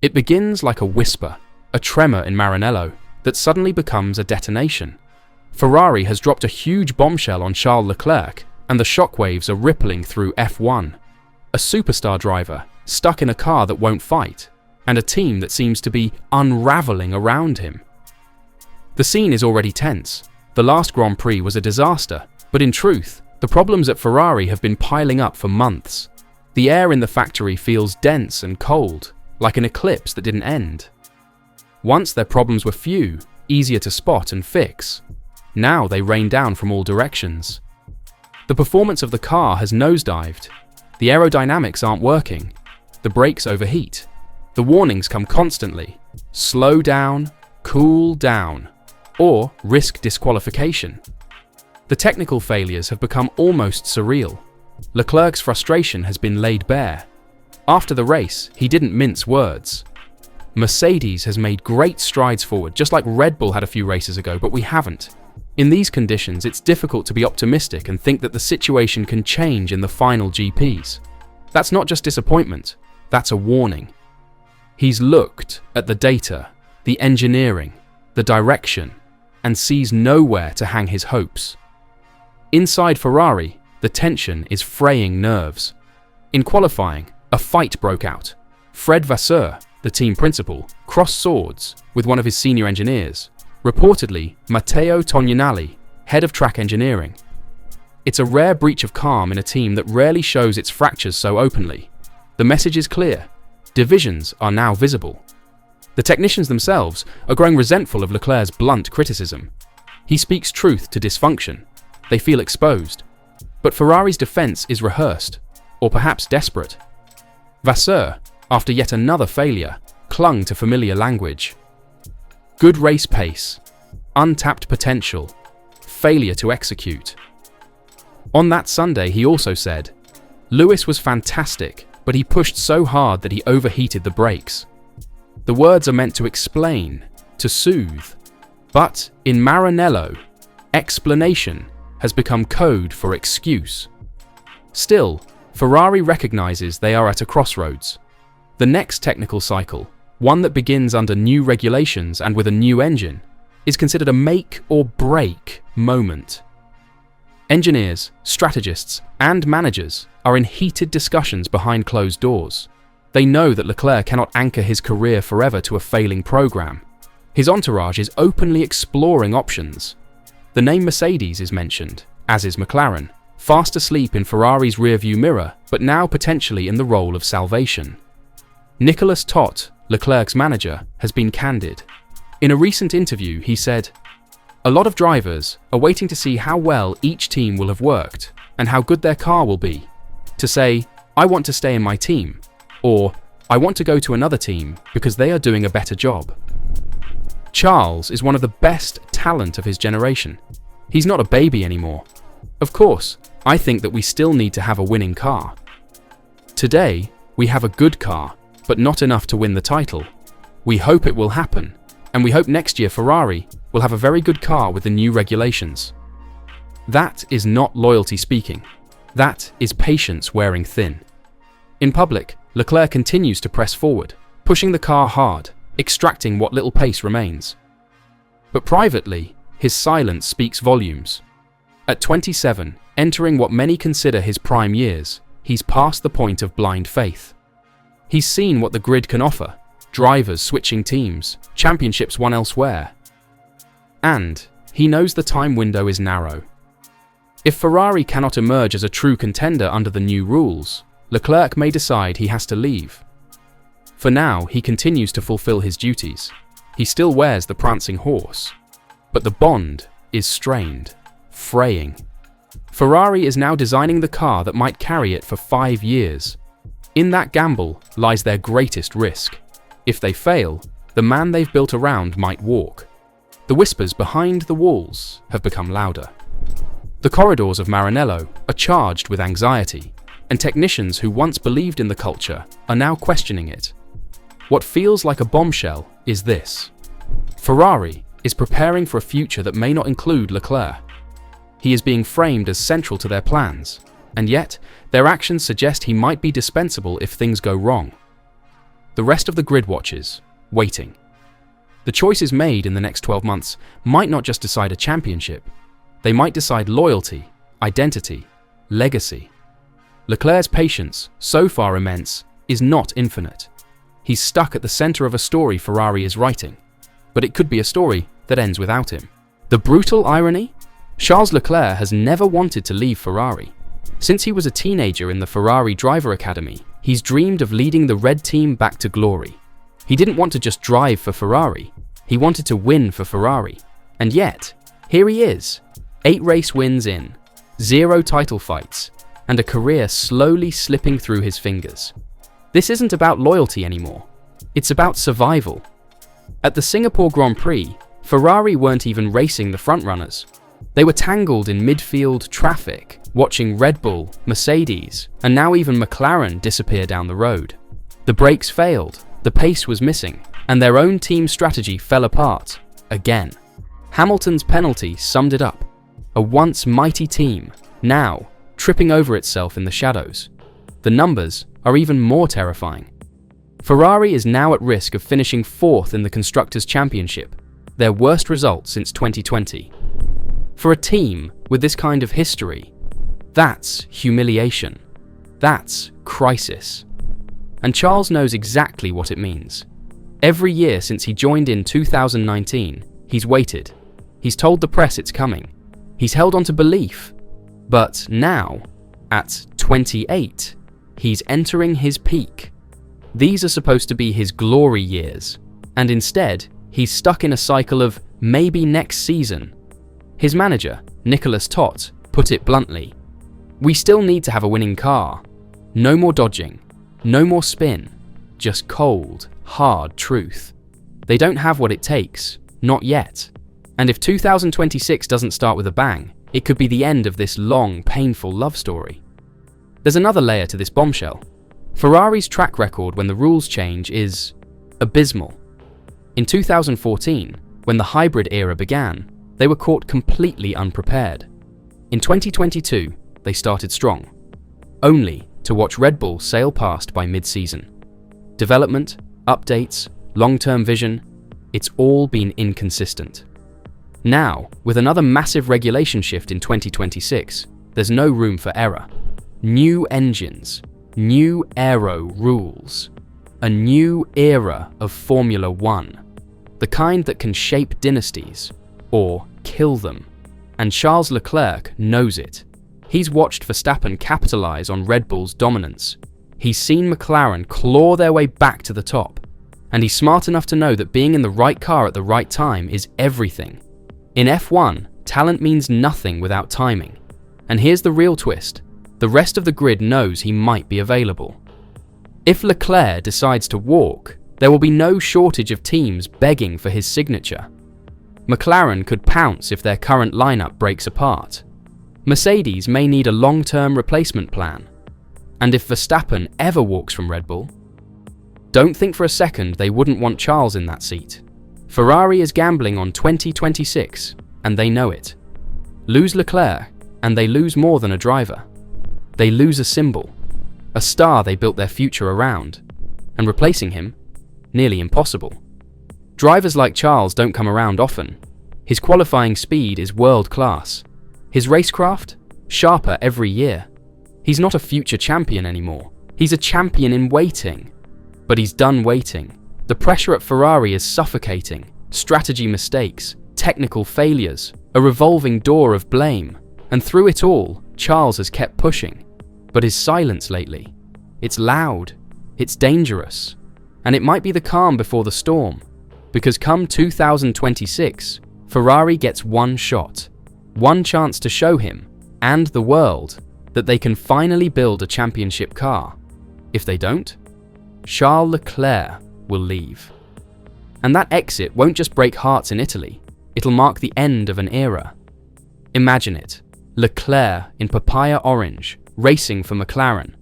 It begins like a whisper, a tremor in Maranello, that suddenly becomes a detonation. Ferrari has dropped a huge bombshell on Charles Leclerc, and the shockwaves are rippling through F1. A superstar driver, stuck in a car that won't fight, and a team that seems to be unraveling around him. The scene is already tense. The last Grand Prix was a disaster, but in truth, the problems at Ferrari have been piling up for months. The air in the factory feels dense and cold, like an eclipse that didn't end. Once their problems were few, easier to spot and fix. Now they rain down from all directions. The performance of the car has nosedived. The aerodynamics aren't working. The brakes overheat. The warnings come constantly. Slow down, cool down, or risk disqualification. The technical failures have become almost surreal. Leclerc's frustration has been laid bare. After the race, he didn't mince words. Mercedes has made great strides forward, just like Red Bull had a few races ago, but we haven't. In these conditions, it's difficult to be optimistic and think that the situation can change in the final GPs. That's not just disappointment, that's a warning. He's looked at the data, the engineering, the direction, and sees nowhere to hang his hopes. Inside Ferrari, the tension is fraying nerves. In qualifying, a fight broke out. Fred Vasseur, the team principal, crossed swords with one of his senior engineers, reportedly Matteo Tognanelli, head of track engineering. It's a rare breach of calm in a team that rarely shows its fractures so openly. The message is clear. Divisions are now visible. The technicians themselves are growing resentful of Leclerc's blunt criticism. He speaks truth to dysfunction. They feel exposed. But Ferrari's defense is rehearsed, or perhaps desperate. Vasseur, after yet another failure, clung to familiar language. Good race pace, untapped potential, failure to execute. On that Sunday, he also said, "Lewis was fantastic, but he pushed so hard that he overheated the brakes." The words are meant to explain, to soothe. But in Maranello, explanation has become code for excuse. Still, Ferrari recognizes they are at a crossroads. The next technical cycle, one that begins under new regulations and with a new engine, is considered a make or break moment. Engineers, strategists, and managers are in heated discussions behind closed doors. They know that Leclerc cannot anchor his career forever to a failing program. His entourage is openly exploring options. The name Mercedes is mentioned, as is McLaren, fast asleep in Ferrari's rearview mirror, but now potentially in the role of salvation. Nicolas Tot, Leclerc's manager, has been candid. In a recent interview, he said, "A lot of drivers are waiting to see how well each team will have worked and how good their car will be. To say, I want to stay in my team, or I want to go to another team because they are doing a better job." Charles is one of the best talent of his generation. He's not a baby anymore. Of course, I think that we still need to have a winning car. Today, we have a good car, but not enough to win the title. We hope it will happen, and we hope next year Ferrari will have a very good car with the new regulations. That is not loyalty speaking. That is patience wearing thin. In public, Leclerc continues to press forward, pushing the car hard, extracting what little pace remains. But privately, his silence speaks volumes. At 27, entering what many consider his prime years, he's past the point of blind faith. He's seen what the grid can offer, drivers switching teams, championships won elsewhere. And he knows the time window is narrow. If Ferrari cannot emerge as a true contender under the new rules, Leclerc may decide he has to leave. For now, he continues to fulfill his duties. He still wears the prancing horse. But the bond is strained, fraying. Ferrari is now designing the car that might carry it for 5 years. In that gamble lies their greatest risk. If they fail, the man they've built around might walk. The whispers behind the walls have become louder. The corridors of Maranello are charged with anxiety, and technicians who once believed in the culture are now questioning it. What feels like a bombshell is this. Ferrari is preparing for a future that may not include Leclerc. He is being framed as central to their plans, and yet their actions suggest he might be dispensable if things go wrong. The rest of the grid watches, waiting. The choices made in the next 12 months might not just decide a championship. They might decide loyalty, identity, legacy. Leclerc's patience, so far immense, is not infinite. He's stuck at the center of a story Ferrari is writing, but it could be a story that ends without him. The brutal irony? Charles Leclerc has never wanted to leave Ferrari. Since he was a teenager in the Ferrari Driver Academy, he's dreamed of leading the red team back to glory. He didn't want to just drive for Ferrari, he wanted to win for Ferrari. And yet, here he is, 8 race wins in, 0 title fights, and a career slowly slipping through his fingers. This isn't about loyalty anymore, it's about survival. At the Singapore Grand Prix, Ferrari weren't even racing the frontrunners. They were tangled in midfield traffic, watching Red Bull, Mercedes, and now even McLaren disappear down the road. The brakes failed, the pace was missing, and their own team strategy fell apart, again. Hamilton's penalty summed it up. A once mighty team, now tripping over itself in the shadows. The numbers are even more terrifying. Ferrari is now at risk of finishing 4th in the Constructors' Championship, their worst result since 2020. For a team with this kind of history, that's humiliation. That's crisis. And Charles knows exactly what it means. Every year since he joined in 2019, he's waited. He's told the press it's coming. He's held on to belief. But now, at 28, he's entering his peak. These are supposed to be his glory years, and instead, he's stuck in a cycle of maybe next season. His manager, Nicholas Tott, put it bluntly. We still need to have a winning car. No more dodging, no more spin, just cold, hard truth. They don't have what it takes, not yet. And if 2026 doesn't start with a bang, it could be the end of this long, painful love story. There's another layer to this bombshell. Ferrari's track record when the rules change is abysmal. In 2014, when the hybrid era began, they were caught completely unprepared. In 2022, they started strong, only to watch Red Bull sail past by mid-season. Development, updates, long-term vision, it's all been inconsistent. Now, with another massive regulation shift in 2026, there's no room for error. New engines, new aero rules, a new era of Formula One, the kind that can shape dynasties or kill them. And Charles Leclerc knows it. He's watched Verstappen capitalize on Red Bull's dominance. He's seen McLaren claw their way back to the top. And he's smart enough to know that being in the right car at the right time is everything. In F1, talent means nothing without timing. And here's the real twist. The rest of the grid knows he might be available. If Leclerc decides to walk, there will be no shortage of teams begging for his signature. McLaren could pounce if their current lineup breaks apart. Mercedes may need a long-term replacement plan. And if Verstappen ever walks from Red Bull, don't think for a second they wouldn't want Charles in that seat. Ferrari is gambling on 2026, and they know it. Lose Leclerc, and they lose more than a driver. They lose a symbol, a star they built their future around, and replacing him, nearly impossible. Drivers like Charles don't come around often. His qualifying speed is world-class. His racecraft, sharper every year. He's not a future champion anymore. He's a champion in waiting. But he's done waiting. The pressure at Ferrari is suffocating. Strategy mistakes, technical failures, a revolving door of blame. And through it all, Charles has kept pushing. But his silence lately, it's loud, it's dangerous. And it might be the calm before the storm. Because come 2026, Ferrari gets one shot. One chance to show him, and the world, that they can finally build a championship car. If they don't, Charles Leclerc will leave. And that exit won't just break hearts in Italy, it'll mark the end of an era. Imagine it, Leclerc in papaya orange, racing for McLaren,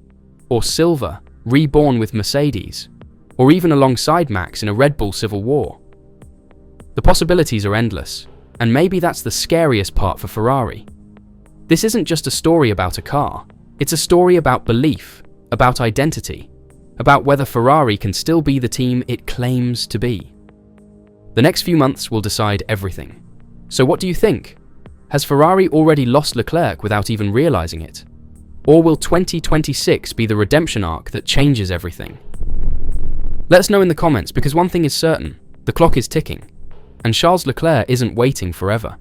or silver, reborn with Mercedes, or even alongside Max in a Red Bull civil war. The possibilities are endless, and maybe that's the scariest part for Ferrari. This isn't just a story about a car, it's a story about belief, about identity, about whether Ferrari can still be the team it claims to be. The next few months will decide everything. So what do you think? Has Ferrari already lost Leclerc without even realizing it? Or will 2026 be the redemption arc that changes everything? Let us know in the comments, because one thing is certain: the clock is ticking, and Charles Leclerc isn't waiting forever.